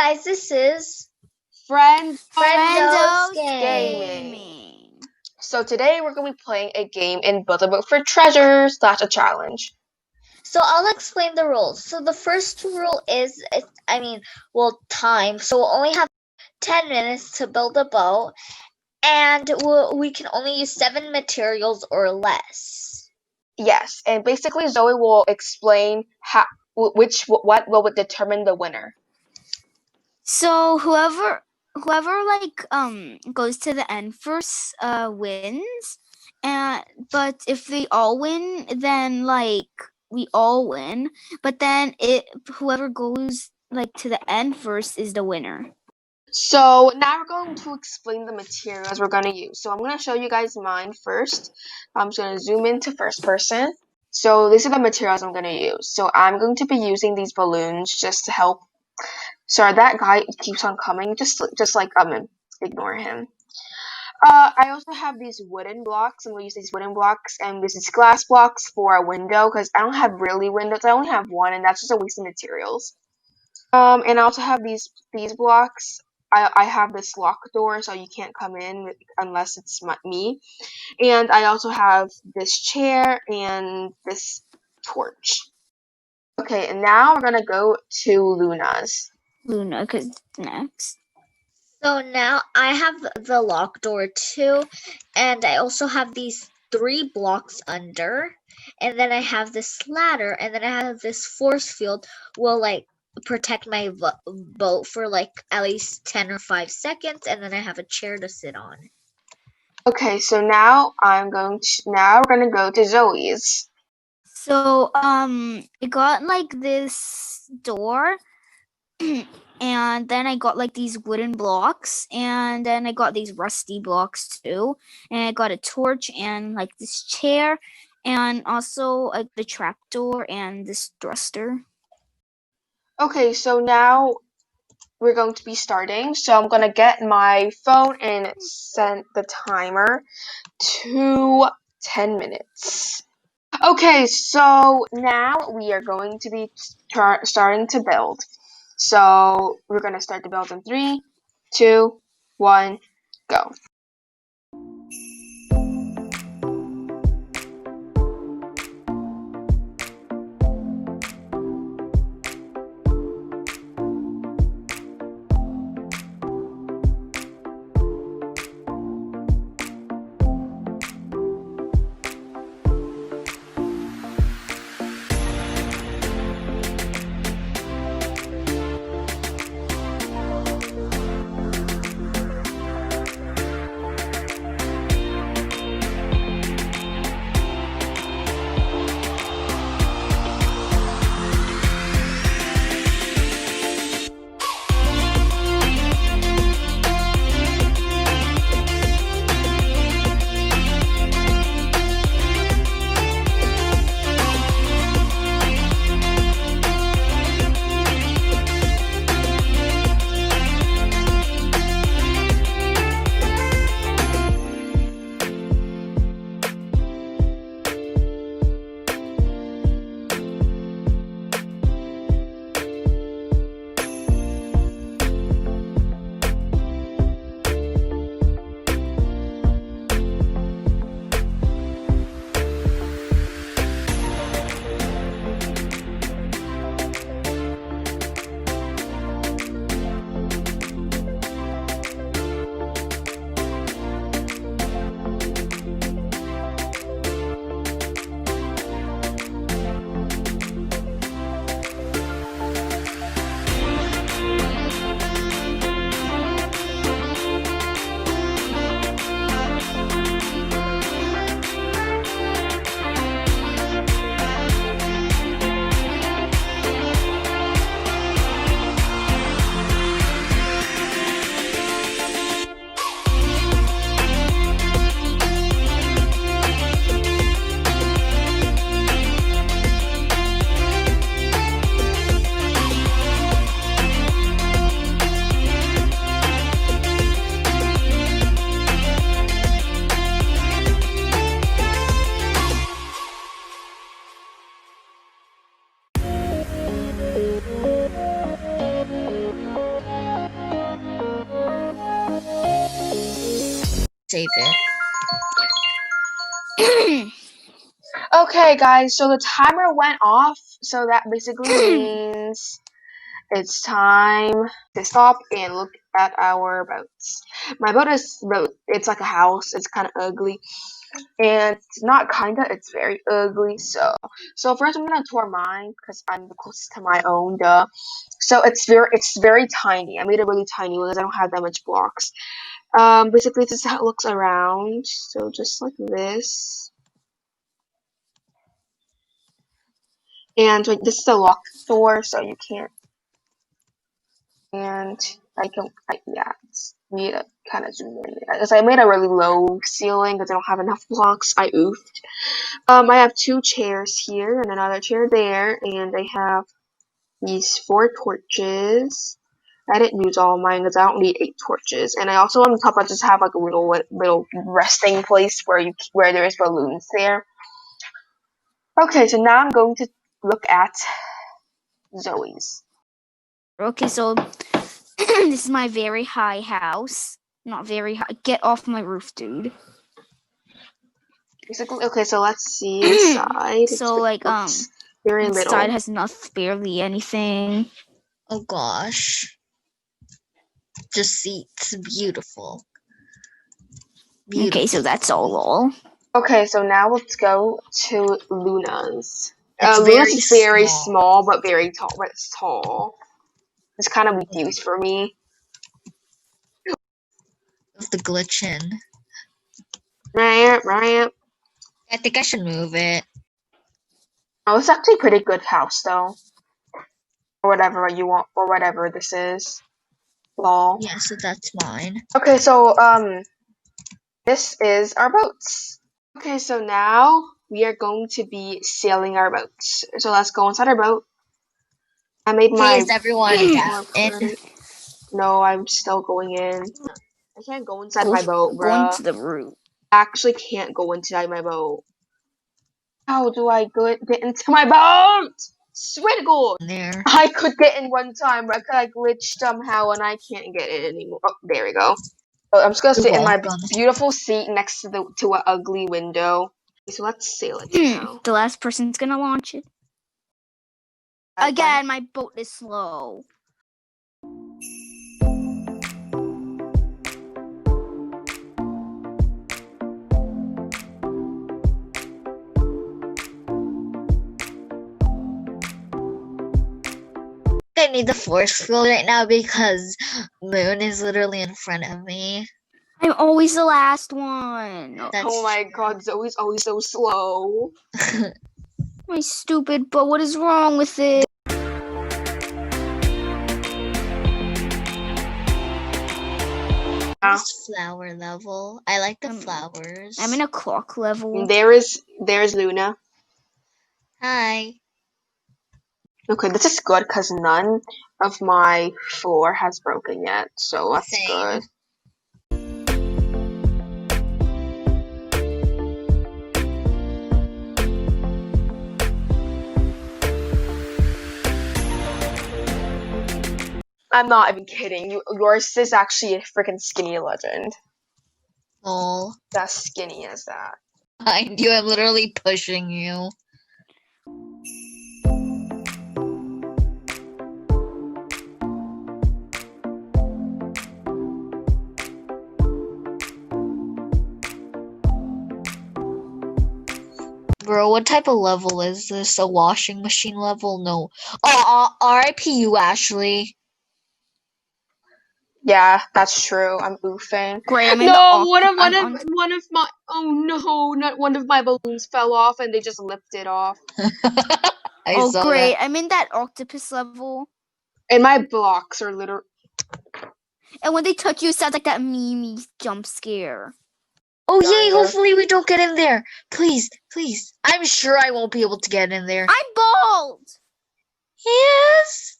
guys, this is Friendos Friendos Gaming. So today we're going to be playing a game in Build a Boat for Treasures / a challenge. So I'll explain the rules. So the first rule is, time. So we'll only have 10 minutes to build a boat, and we can only use 7 materials or less. Yes, and basically Zoe will explain what will determine the winner. So whoever goes to the end first wins, but if they all win, then we all win. But then whoever goes to the end first is the winner. So now we're going to explain the materials we're going to use. So I'm going to show you guys mine first. I'm just going to zoom into first person. So these are the materials I'm going to use. So I'm going to be using these balloons just to help. Sorry, that guy keeps on coming. Just ignore him. I also have these wooden blocks. I'm going to use these wooden blocks, and this is glass blocks for a window because I don't have really windows. I only have one, and that's just a waste of materials. And I also have these blocks. I have this lock door, so you can't come in unless it's me. And I also have this chair and this torch. Okay, and now we're gonna go to Luna, cause next. So now I have the lock door too, and I also have these 3 blocks under, and then I have this ladder, and then I have this force field will protect my boat for at least 10 or 5 seconds, and then I have a chair to sit on. Okay, so now we're gonna go to Zoe's. So I got this door and then I got these wooden blocks, and then I got these rusty blocks too, and I got a torch and this chair, and also the trapdoor and this thruster. Okay, so now we're going to be starting. So I'm gonna get my phone and set the timer to 10 minutes. Okay, so now we are going to be starting to build. So we're going to start the build in 3, 2, 1, go. Save it. Okay, guys, so the timer went off, so that basically means it's time to stop and look at our boats. My boat is it's like a house. It's kind of ugly, and it's not kinda. It's very ugly. So first I'm gonna tour mine because I'm the closest to my own. Duh. So it's very tiny. I made it really tiny because I don't have that much blocks. Basically this is how it looks around. So just like this. And like, this is a locked door, so you can't. And yeah, need to kind of zoom in. Because I made a really low ceiling because I don't have enough blocks. I oofed. I have 2 chairs here and another chair there, and I have these 4 torches. I didn't use all of mine because I don't need 8 torches. And I also on top I just have like a little resting place where there's balloons there. Okay, so now I'm going to look at Zoe's. Okay, so this is my very high house. Not very high. Get off my roof, dude. Basically, okay, so let's see inside. So like very inside little. has barely anything. Oh gosh. Just see, it's beautiful. Okay, so that's all. Okay, so now let's go to Luna's. It's Luna's very very small, but very tall. But it's tall. It's kind of reduced for me. With the glitch in. Right. I think I should move it. Oh, it's actually a pretty good house, though. Or whatever you want, or whatever this is. Lol. Yeah, so that's mine. Okay, so, this is our boats. Okay, so now we are going to be sailing our boats. So let's go inside our boat. I made my... Hey, is everyone in? No, I'm still going in. I can't go inside my boat, bro. Going to the roof. I actually can't go inside my boat. How do I get into my boat? Swear to God. There. I could get in one time, but I glitched somehow and I can't get in anymore. Oh, there we go. So I'm just gonna sit in my beautiful seat next to an ugly window. So let's sail it now. The last person's gonna launch it. Again, my boat is slow. I need the force field right now because Moon is literally in front of me. I'm always the last one. Oh my God, Zoe's always so slow. My stupid, but what is wrong with it? This flower level. I like the flowers. I'm in a clock level. There's Luna. Hi. Okay, this is good because none of my floor has broken yet, so that's good. I'm not even kidding. Yours is actually a freaking skinny legend. Lol. That's skinny as that. Behind you, I'm literally pushing you. Bro, what type of level is this? A washing machine level? No. Oh, RIP you, Ashley. Yeah, that's true. I'm oofing. Great, No, one of my oh no, not one of my balloons fell off and they just lifted off. Oh great, I'm in that octopus level. And my blocks are literally. And when they touch you, it sounds like that Mimi jump scare. Oh yay, hopefully we don't get in there. Please, please. I'm sure I won't be able to get in there. I'm bald! Yes!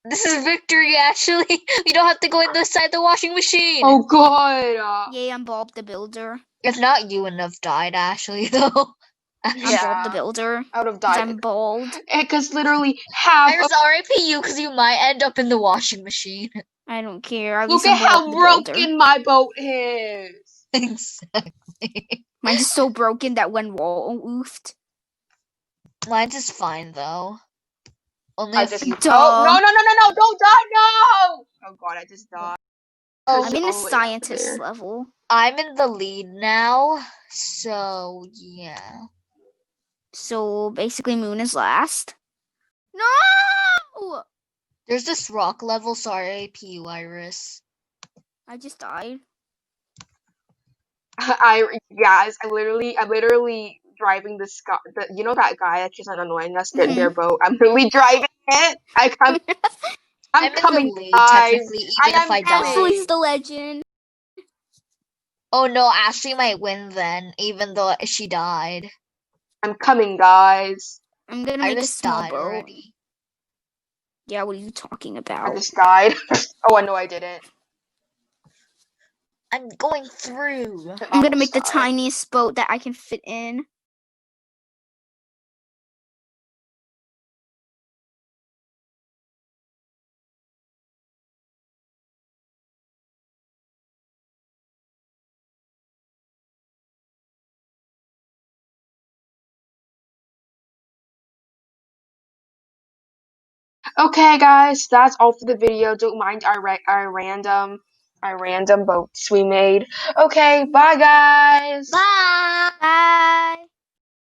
This is victory, Ashley. We don't have to go inside the washing machine. Oh god! Yay, I'm Bob the Builder. If not, you wouldn't have died, Ashley, though. I'm Bob the Builder. I would have died. I'm bald. Because literally half. I was RIP you because you might end up in the washing machine. I don't care. Look at how broken my boat is. Exactly. Mine's just so broken that one wall oofed. Mine's is fine though. Only I a just few. oh Duh. no! Don't die! No! Oh god, I just died. Oh, I'm in all the the way up scientist there. level. I'm in the lead now, so yeah. So basically, Moon is last. No! There's this rock level. Sorry, RIP Iris. I just died. I'm literally driving this guy. You know that guy that keeps on annoying us, their boat. I'm literally driving it. I'm I'm in the coming, lead guys. technically, I even if am I die. Ashley's the legend. Oh no, Ashley might win then, even though she died. I'm coming, guys. I'm gonna make a Iris small died boat. already. Yeah, what are you talking I about? just died. Oh, I know I didn't. I'm going through. I'm gonna make the Almost died. tiniest boat that I can fit in. Okay, guys, that's all for the video. Don't mind our random boats we made. Okay, bye, guys. Bye. Bye.